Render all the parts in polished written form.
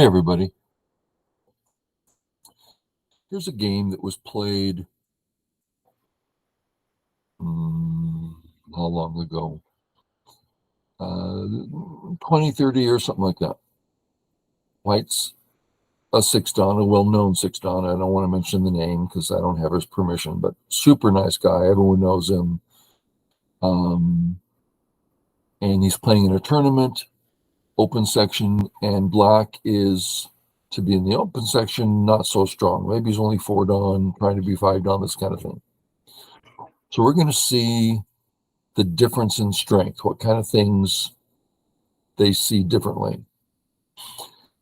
Hey everybody. Here's a game that was played mm, how long ago? 20, 30 years, something like that. White's a six don, a well-known six don. I don't want to mention the name because I don't have his permission, but super nice guy. Everyone knows him. Um, and he's playing in a tournament, open section, and black is to be in the open section, not so strong. Maybe he's only four don, trying to be five don, this kind of thing. So we're going to see the difference in strength, what kind of things they see differently.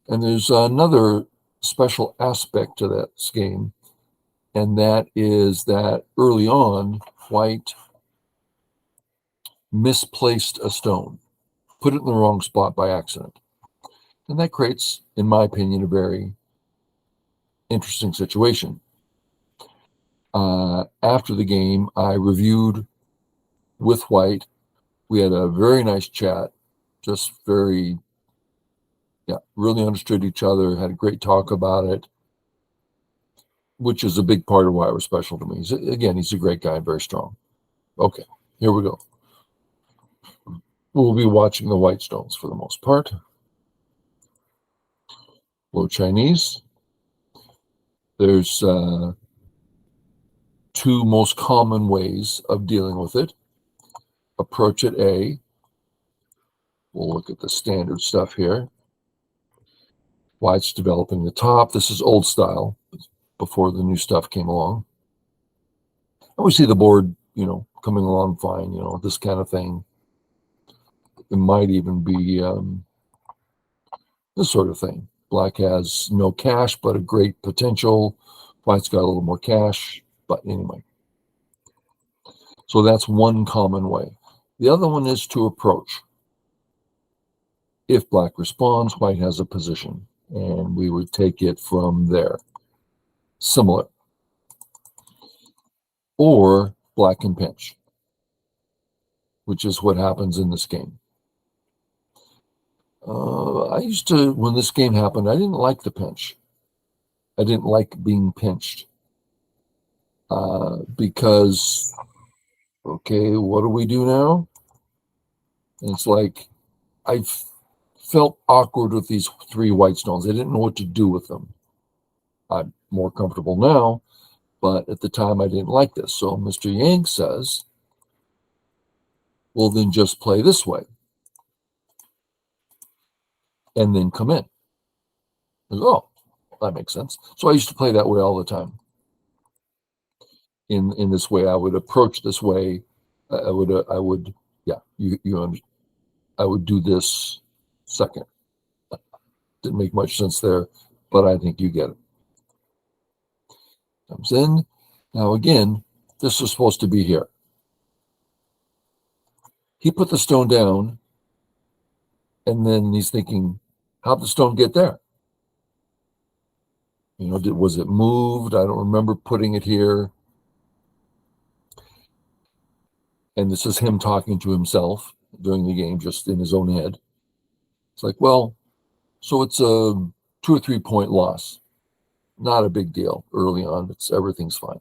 And there's another special aspect to that game, and that is that early on, White misplaced a stone, put it in the wrong spot by accident. And that creates, in my opinion, a very interesting situation. After the game, I reviewed with White. We had a very nice chat, just very, really understood each other, had a great talk about it, which is a big part of why it was special to me. He's a great guy, very strong. Okay, here we go. We'll be watching the White Stones for the most part. Low Chinese. There's two most common ways of dealing with it. Approach it A. We'll look at the standard stuff here. White's developing the top. This is old style, before the new stuff came along. And we see the board, coming along fine, this kind of thing. It might even be this sort of thing. Black has no cash, but a great potential. White's got a little more cash, but anyway. So that's one common way. The other one is to approach. If black responds, white has a position, and we would take it from there. Similar. Or black can pinch, which is what happens in this game. When this game happened, I didn't like the pinch. I didn't like being pinched because, okay, what do we do now? And it's like, I felt awkward with these three white stones. I didn't know what to do with them. I'm more comfortable now, but at the time I didn't like this. So Mr. Yang says, well, then just play this way and then come in. Oh, that makes sense. So I used to play that way all the time. In this way, I would approach this way. I would I would do this second. Didn't make much sense there, but I think you get it. Comes in. Now again, this is supposed to be here. He put the stone down, and then he's thinking, how'd the stone get there? Was it moved? I don't remember putting it here. And this is him talking to himself during the game, just in his own head. It's like, well, so it's a 2 or 3 point loss. Not a big deal early on. Everything's fine.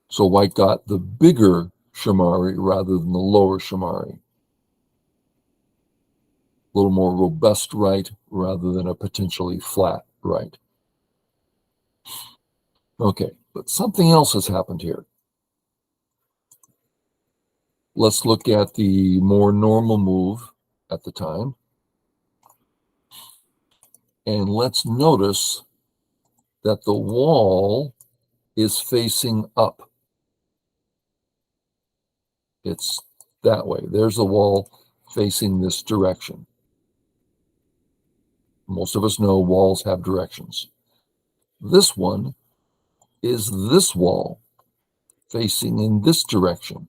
So white got the bigger shamari rather than the lower shamari. A little more robust right rather than a potentially flat right. Okay, but something else has happened here. Let's look at the more normal move at the time. And let's notice that the wall is facing up. It's that way. There's the wall facing this direction. Most of us know walls have directions. This one is this wall facing in this direction.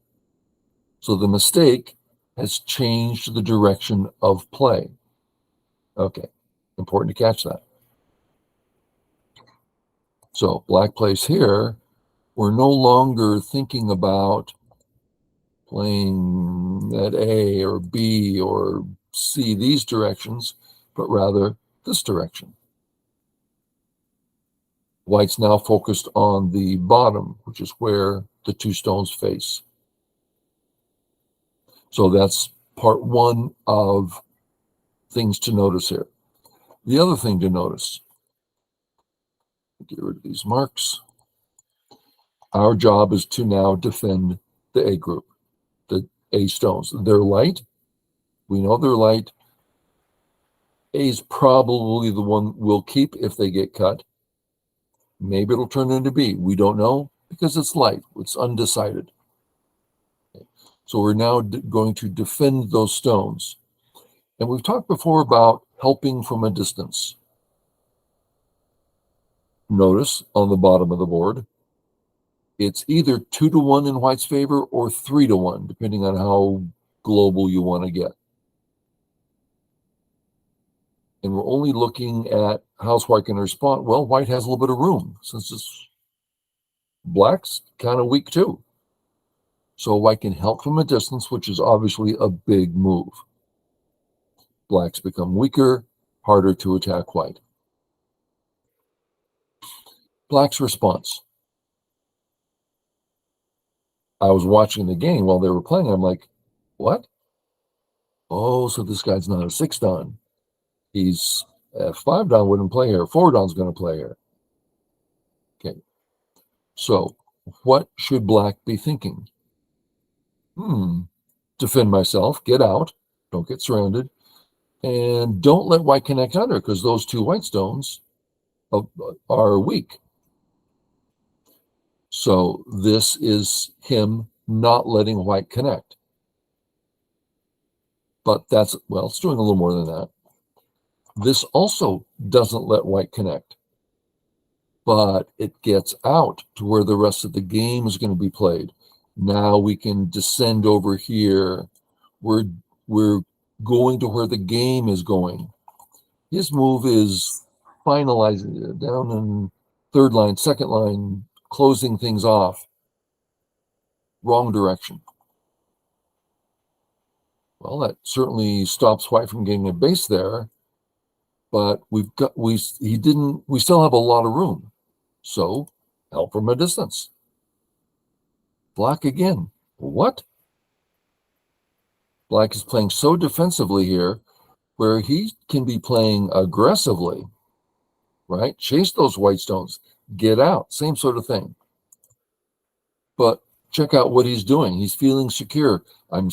So the mistake has changed the direction of play. Okay, important to catch that. So black plays here. We're no longer thinking about playing at A or B or see these directions, but rather this direction. White's now focused on the bottom, which is where the two stones face. So that's part one of things to notice here. The other thing to notice, get rid of these marks. Our job is to now defend the A group, the A stones. They're light. We know they're light. A is probably the one we'll keep if they get cut. Maybe it'll turn into B. We don't know because it's light. It's undecided. So we're now going to defend those stones. And we've talked before about helping from a distance. Notice on the bottom of the board, it's either 2-1 in White's favor or 3-1, depending on how global you want to get. And we're only looking at how's White can respond. Well, White has a little bit of room since it's Black's kind of weak too. So White can help from a distance, which is obviously a big move. Black's become weaker, harder to attack White. Black's response. I was watching the game while they were playing. I'm like, what? Oh, so this guy's not a 6-dan. He's a 5-dan wouldn't play here. 4-dan's going to play here. Okay. So what should Black be thinking? Defend myself, get out, don't get surrounded, and don't let White connect under because those two white stones are weak. So this is him not letting White connect. But that's, well, it's doing a little more than that. This also doesn't let White connect, but it gets out to where the rest of the game is going to be played. Now we can descend over here. We're going to where the game is going. His move is finalizing it down in third line, second line, closing things off. Wrong direction. Well, that certainly stops White from getting a base there, but we still have a lot of room. So help from a distance. Black again. What? Black is playing so defensively here where he can be playing aggressively, right? Chase those white stones, get out, same sort of thing. But check out what he's doing. He's feeling secure. I'm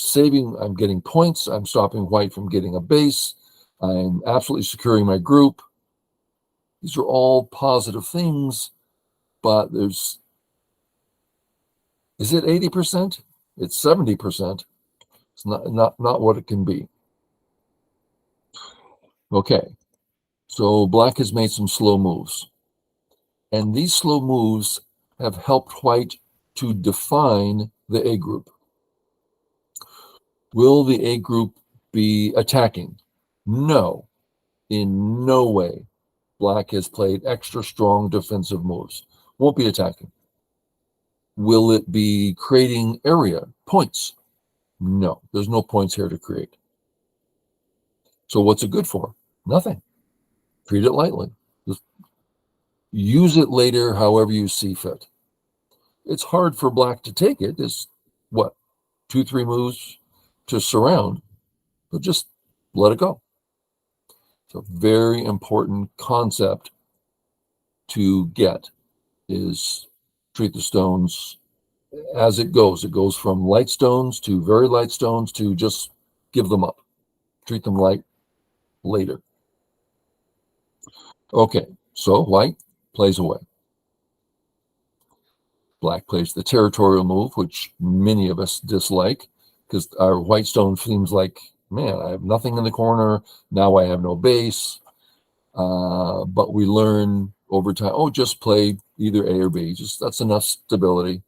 getting points. I'm stopping White from getting a base. I'm absolutely securing my group. These are all positive things, but is it 80%? It's 70%. It's not what it can be. Okay, so Black has made some slow moves. And these slow moves have helped White to define the A group. Will the A group be attacking? No, in no way. Black has played extra strong defensive moves. Won't be attacking. Will it be creating area, points? No, there's no points here to create. So what's it good for? Nothing. Treat it lightly. Just use it later however you see fit. It's hard for Black to take it. It's what, 2-3 moves to surround, but just let it go. It's a very important concept to get, is treat the stones as it goes. It goes from light stones to very light stones to just give them up. Treat them light later. Okay, so White plays away. Black plays the territorial move, which many of us dislike because our white stone seems like, man, I have nothing in the corner. Now I have no base. But we learn over time, just play either A or B. That's enough stability.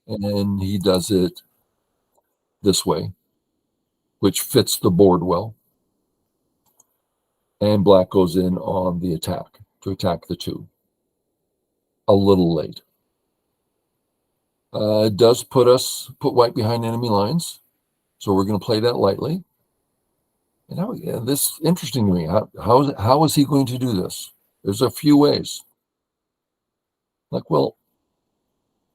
And he does it this way, which fits the board well. And Black goes in on the attack to attack the two. A little late. It does put White behind enemy lines. So we're going to play that lightly. And this is interesting to me. How is he going to do this? There's a few ways. Like, well,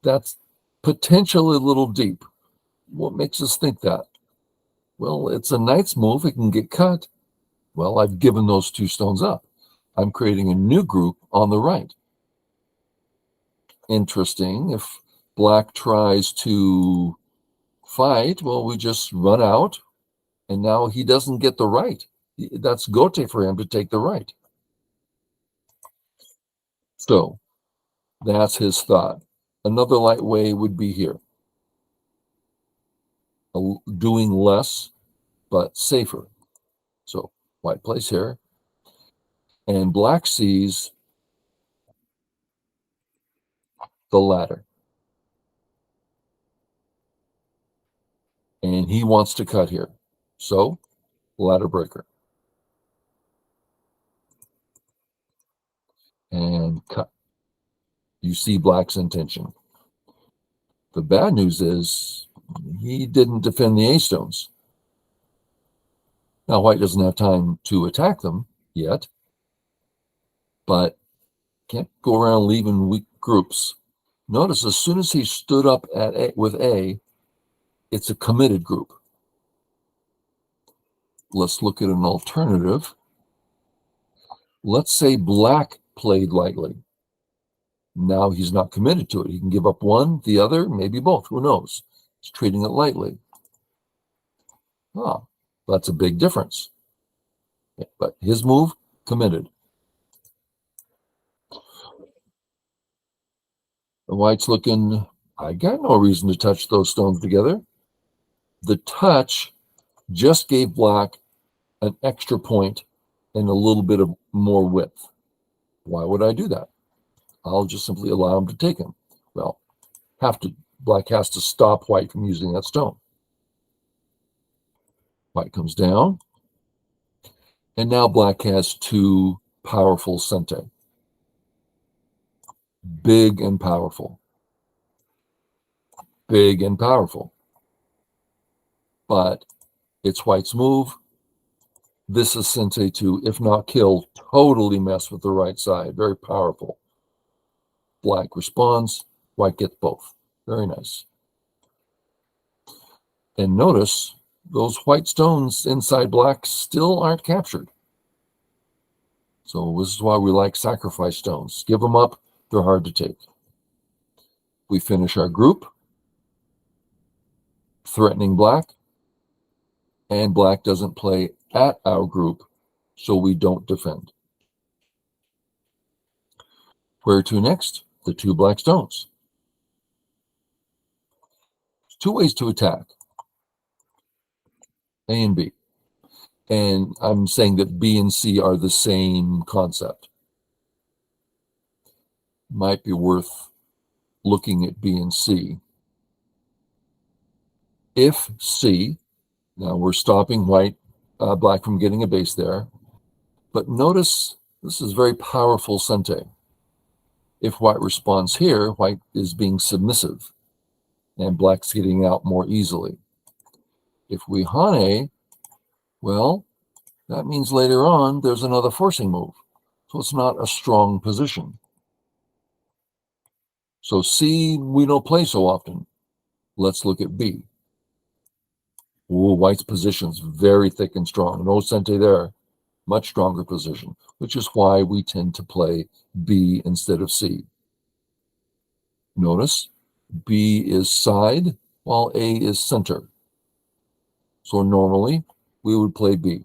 that's potentially a little deep. What makes us think that? Well, it's a knight's move. It can get cut. Well, I've given those two stones up. I'm creating a new group on the right. Interesting. If black tries to fight, well, we just run out, and now he doesn't get the right. That's Gote for him to take the right. So that's his thought. Another light way would be here. Doing less, but safer. So white plays here, and black sees the ladder. And he wants to cut here. So ladder breaker. And cut. You see black's intention. The bad news is he didn't defend the A-stones. Now, white doesn't have time to attack them yet, but can't go around leaving weak groups. Notice as soon as he stood up with A, it's a committed group. Let's look at an alternative. Let's say black played lightly. Now he's not committed to it. He can give up one, the other, maybe both. Who knows? He's treating it lightly. Ah, that's a big difference. But his move, committed. The white's looking, I got no reason to touch those stones together. The touch just gave black an extra point and a little bit of more width. Why would I do that? I'll just simply allow him to take him. Well, black has to stop white from using that stone. White comes down, and now black has two powerful sente. Big and powerful. Big and powerful. But it's white's move. This is sente to, if not kill, totally mess with the right side. Very powerful. Black responds. White gets both. Very nice. And notice those white stones inside black still aren't captured. So this is why we like sacrifice stones. Give them up. They're hard to take. We finish our group, threatening black, and black doesn't play at our group, so we don't defend. Where to next? The two black stones. Two ways to attack, A and B. And I'm saying that B and C are the same concept. Might be worth looking at B and C. If C, now we're stopping black from getting a base there, but notice this is very powerful sente. If white responds here, white is being submissive, and black's getting out more easily. If we hane, well, that means later on there's another forcing move. So it's not a strong position. So C, we don't play so often. Let's look at B. Ooh, white's position's very thick and strong. No sente there. Much stronger position, which is why we tend to play B instead of C. Notice B is side while A is center. So normally we would play B.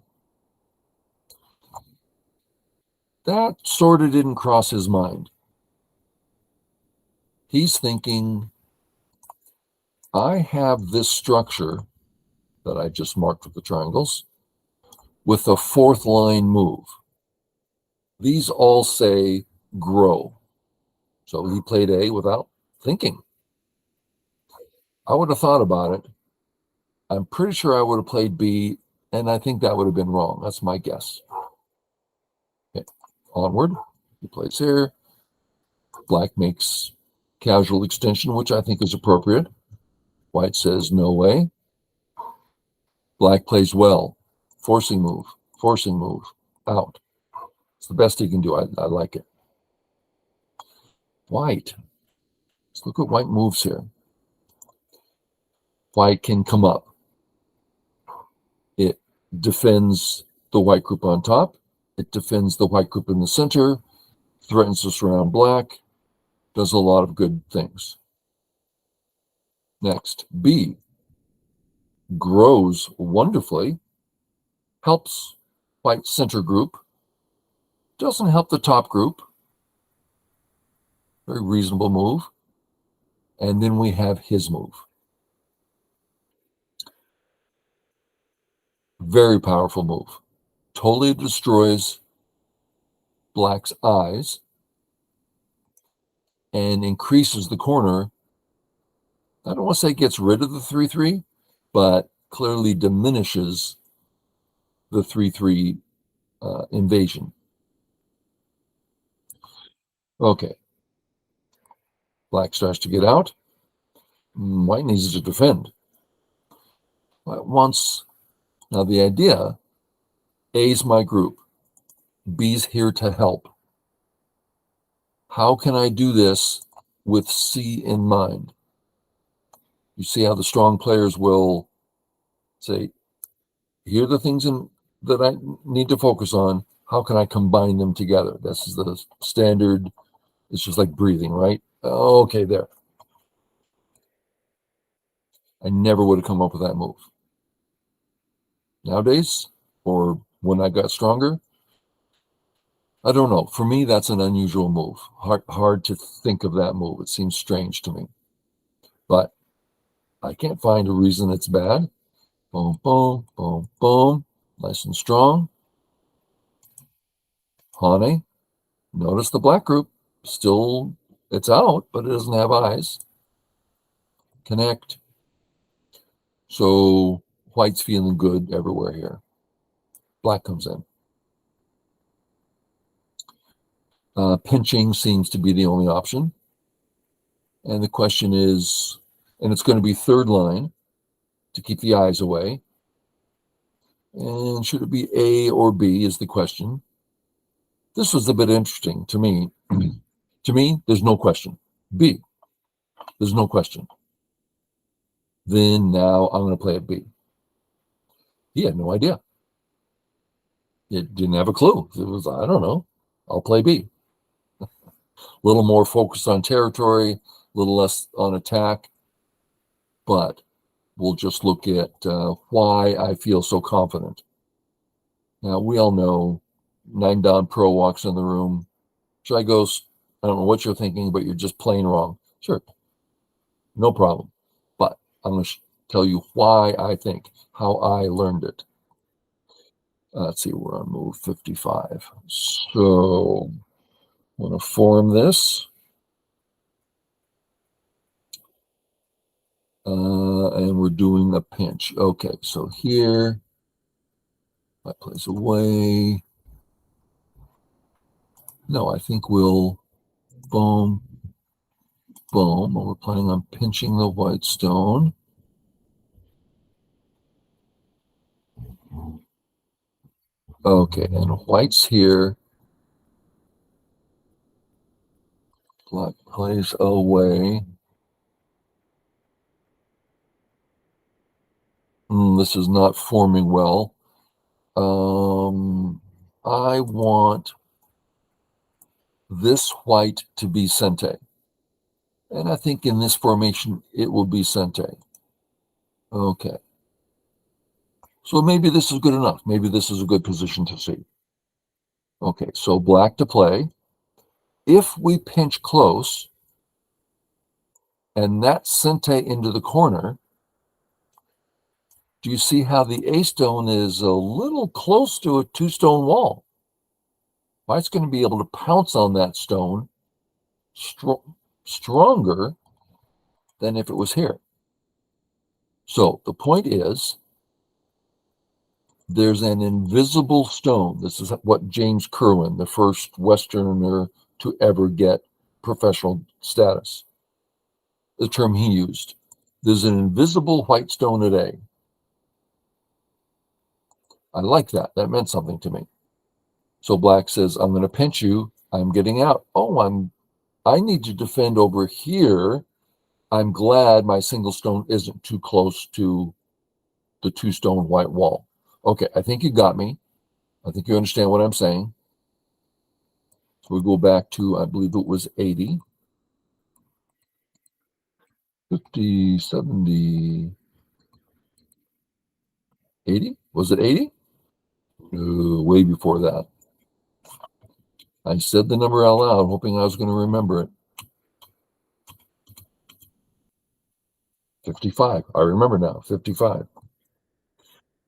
That sort of didn't cross his mind. He's thinking, I have this structure that I just marked with the triangles with a fourth line move. These all say grow. So he played A without thinking. I would have thought about it. I'm pretty sure I would have played B, and I think that would have been wrong. That's my guess. Okay. Onward. He plays here. Black makes casual extension, which I think is appropriate. White says no way. Black plays well. forcing move, out. It's the best he can do. I like it. White. Let's look at white moves here. White can come up. It defends the white group on top. It defends the white group in the center, threatens to surround black, does a lot of good things. Next, B. Grows wonderfully, helps white center group, doesn't help the top group. Very reasonable move. And then we have his move. Very powerful move. Totally destroys black's eyes and increases the corner. I don't want to say gets rid of the 3-3, but clearly diminishes the 3-3 invasion. Okay. Black starts to get out. White needs to defend. Now the idea, A's my group. B's here to help. How can I do this with C in mind? You see how the strong players will say, here are the things that I need to focus on. How can I combine them together? This is the standard. It's just like breathing, right? Okay, there. I never would have come up with that move. Nowadays, or when I got stronger, I don't know. For me, that's an unusual move. Hard to think of that move. It seems strange to me. But I can't find a reason it's bad. Boom, boom, boom, boom. Nice and strong. Honey, notice the black group. Still, it's out, but it doesn't have eyes. Connect. So white's feeling good everywhere here. Black comes in. Pinching seems to be the only option. And the question is, and it's going to be third line to keep the eyes away. And should it be A or B is the question. This was a bit interesting to me. To me, there's no question. B. There's no question. Then now I'm going to play at B. He had no idea. It didn't have a clue. It was, I don't know. I'll play B. A little more focused on territory, a little less on attack. But we'll just look at why I feel so confident. Now, we all know 9-Down Pro walks in the room. Shygost, I don't know what you're thinking, but you're just plain wrong. Sure, no problem. But I'm going to tell you why I think, how I learned it. Let's see, we're on move 55. So I'm going to form this. And we're doing a pinch. Okay, so here, that plays away. No, I think we'll boom, boom. We're planning on pinching the white stone. Okay, and white's here. Black plays away. This is not forming well. I want this white to be Sente. And I think in this formation, it will be Sente. Okay. So maybe this is good enough. Maybe this is a good position to see. Okay, so black to play. If we pinch close, and that Sente into the corner, do you see how the A stone is a little close to a 2-stone wall? White's going to be able to pounce on that stone stronger than if it was here. So the point is, there's an invisible stone. This is what James Kerwin, the first Westerner to ever get professional status, the term he used. There's an invisible white stone at A. I like that. That meant something to me. So black says, I'm going to pinch you. I'm getting out. Oh, I need to defend over here. I'm glad my single stone isn't too close to the two stone white wall. Okay, I think you got me. I think you understand what I'm saying. So we go back to, I believe it was 80, 50, 70, 80. Was it 80? No, way before that. I said the number out loud, hoping I was going to remember it. 55. I remember now, 55.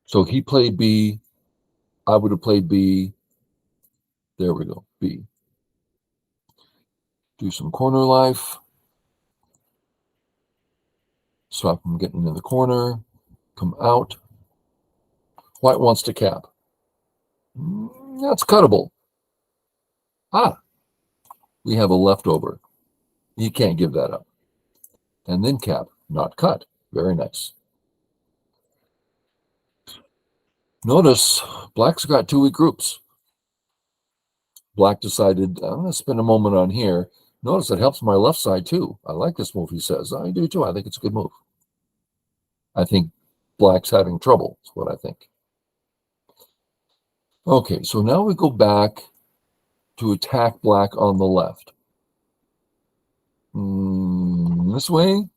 So he played B. I would have played B. There we go, B. Do some corner life. Stop him getting in the corner. Come out. White wants to cap. That's cuttable. Ah, we have a leftover. You can't give that up. And then cap, not cut. Very nice. Notice black's got two weak groups. Black decided, I'm going to spend a moment on here. Notice it helps my left side too. I like this move, he says. I do too. I think it's a good move. I think black's having trouble, is what I think. Okay, so now we go back to attack black on the left. This way?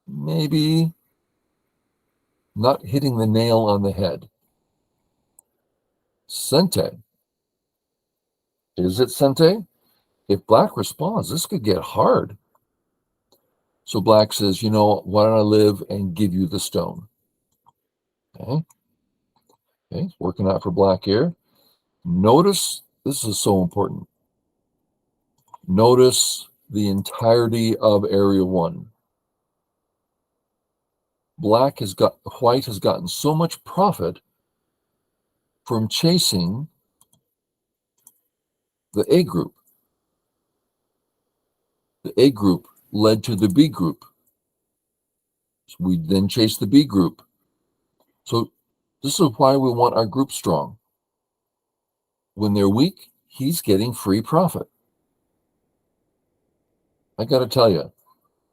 Maybe. Not hitting the nail on the head. Sente. Is it Sente? If black responds, this could get hard. So black says, you know, why don't I live and give you the stone? Okay. Okay, it's working out for black here. Notice, this is so important. Notice the entirety of area 1. White has gotten so much profit from chasing the A group. The A group led to the B group. So we then chase the B group. So this is why we want our group strong. When they're weak, he's getting free profit. I got to tell you,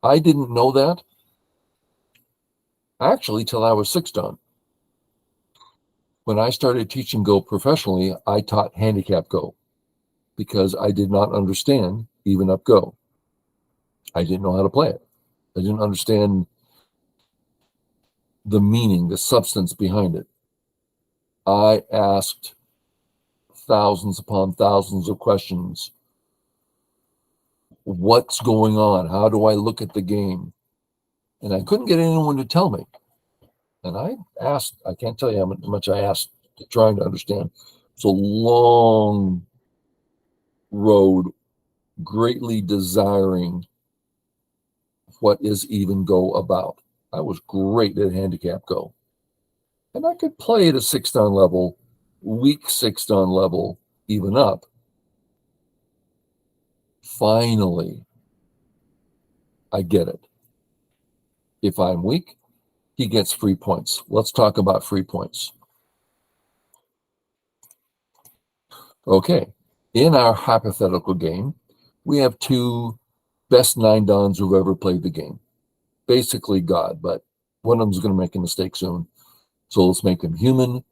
I didn't know that actually till I was 6 done. When I started teaching Go professionally, I taught handicap Go because I did not understand even up Go. I didn't know how to play it. I didn't understand the meaning, the substance behind it. I asked thousands upon thousands of questions. What's going on? How do I look at the game? And I couldn't get anyone to tell me. And I asked, I can't tell you how much I asked, trying to understand. It's a long road, greatly desiring what is even Go about. I was great at handicap Go. And I could play at a 6 down level, weak 6 down level, even up. Finally, I get it. If I'm weak, he gets free points. Let's talk about free points. Okay, in our hypothetical game, we have 2 best 9 dons who've ever played the game. Basically God, but one of them's going to make a mistake soon. So let's make them human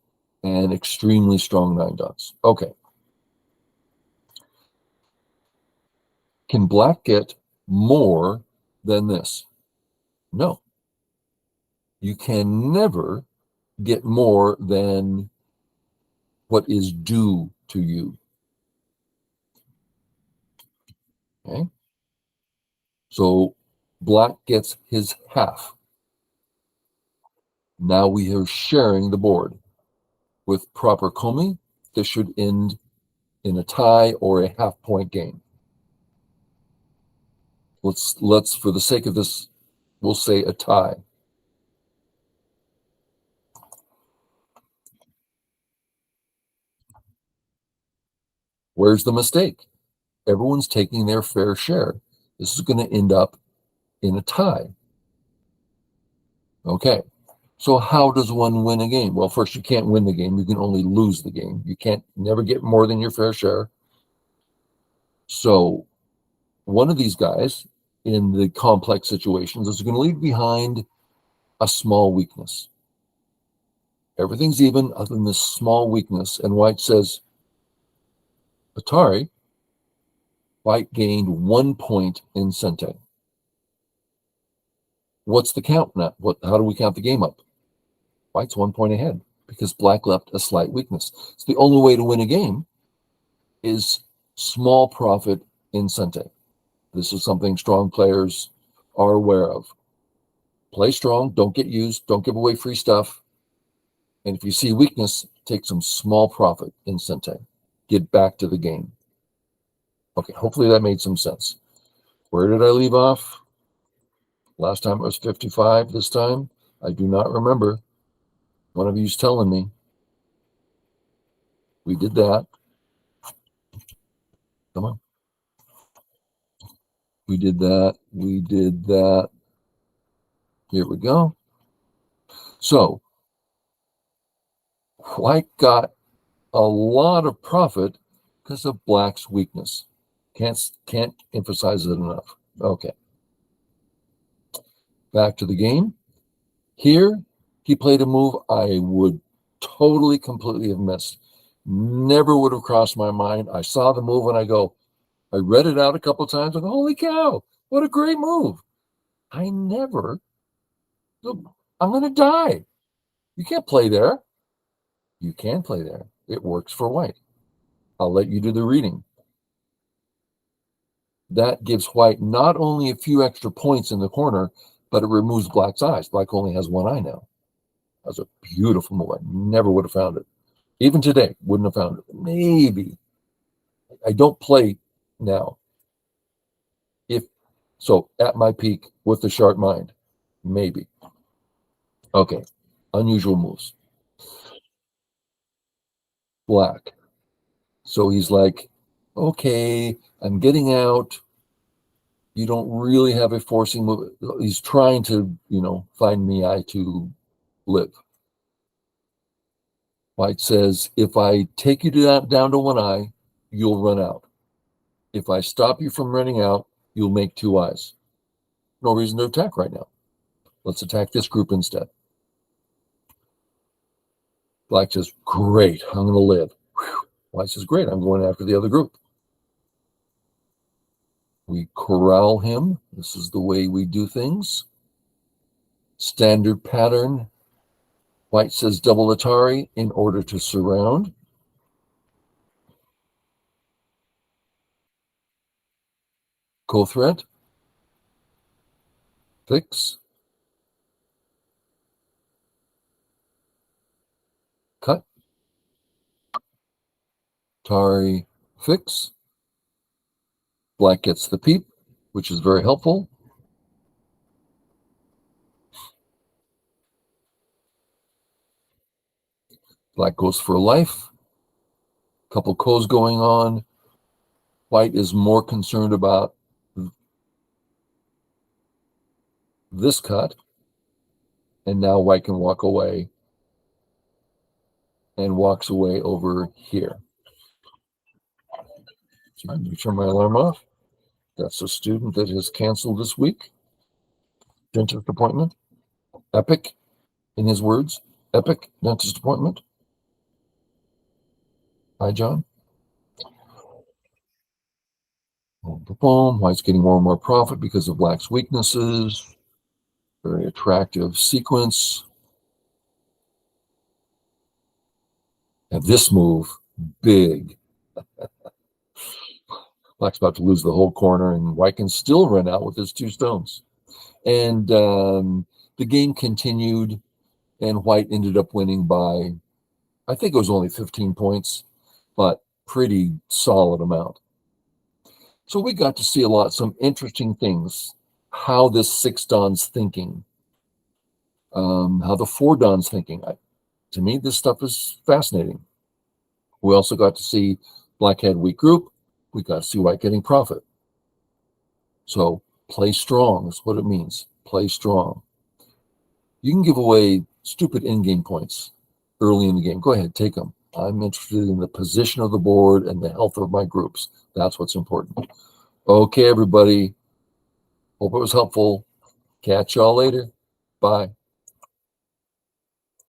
and extremely strong 9 dons. Okay. Can black get more than this? No. You can never get more than what is due to you. Okay? So black gets his half. Now we are sharing the board. With proper komi, this should end in a tie or a half-point game. Let's for the sake of this, we'll say a tie. Where's the mistake? Everyone's taking their fair share. This is going to end up in a tie. Okay. So how does one win a game? Well, first, you can't win the game. You can only lose the game. You can't never get more than your fair share. So one of these guys in the complex situations is going to leave behind a small weakness. Everything's even other than this small weakness. And White says, Atari, White gained 1 point in Sente. What's the count now? How do we count the game up? White's 1 point ahead because Black left a slight weakness. So the only way to win a game is small profit in Sente. This is something strong players are aware of. Play strong, don't get used, don't give away free stuff. And if you see weakness, take some small profit in Sente. Get back to the game. Okay, hopefully that made some sense. Where did I leave off? Last time it was 55. This time, I do not remember. One of you's telling me. We did that. Come on. We did that. We did that. Here we go. So, White got a lot of profit because of Black's weakness. Can't emphasize it enough. Okay. Back to the game. Here, he played a move I would totally, completely have missed. Never would have crossed my mind. I saw the move and I read it out a couple of times. I go, holy cow, what a great move. I'm going to die. You can't play there. You can play there. It works for White. I'll let you do the reading. That gives White not only a few extra points in the corner, but it removes Black's eyes. Black only has one eye now. That's a beautiful move. I never would have found it. Even today, wouldn't have found it. Maybe. I don't play now. So at my peak with the sharp mind, maybe. Okay, unusual moves. Black. So he's like, okay, I'm getting out. You don't really have a forcing move. He's trying to, find me eye to live. White says, if I take you down to one eye, you'll run out. If I stop you from running out, you'll make two eyes. No reason to attack right now. Let's attack this group instead. Black says, great, I'm going to live. White says, great, I'm going after the other group. We corral him. This is the way we do things. Standard pattern. White says double Atari in order to surround. Co-threat. Fix. Cut. Atari fix. Black gets the peep, which is very helpful. Black goes for life. Couple co's going on. White is more concerned about this cut. And now White can walk away and walks away over here. So let me turn my alarm off. That's a student that has canceled this week. Dentist appointment. Epic, in his words. Epic dentist appointment. Hi, John. Boom. White's getting more and more profit because of Black's weaknesses. Very attractive sequence. And this move, big. Black's about to lose the whole corner, and White can still run out with his two stones. And the game continued, and White ended up winning by, I think it was only 15 points, but pretty solid amount. So we got to see some interesting things, how this six Don's thinking, how the four Don's thinking. To me, this stuff is fascinating. We also got to see Black had weak group. We got to see White getting profit. So play strong is what it means. Play strong. You can give away stupid in-game points early in the game. Go ahead, take them. I'm interested in the position of the board and the health of my groups. That's what's important. Okay, everybody. Hope it was helpful. Catch y'all later. Bye.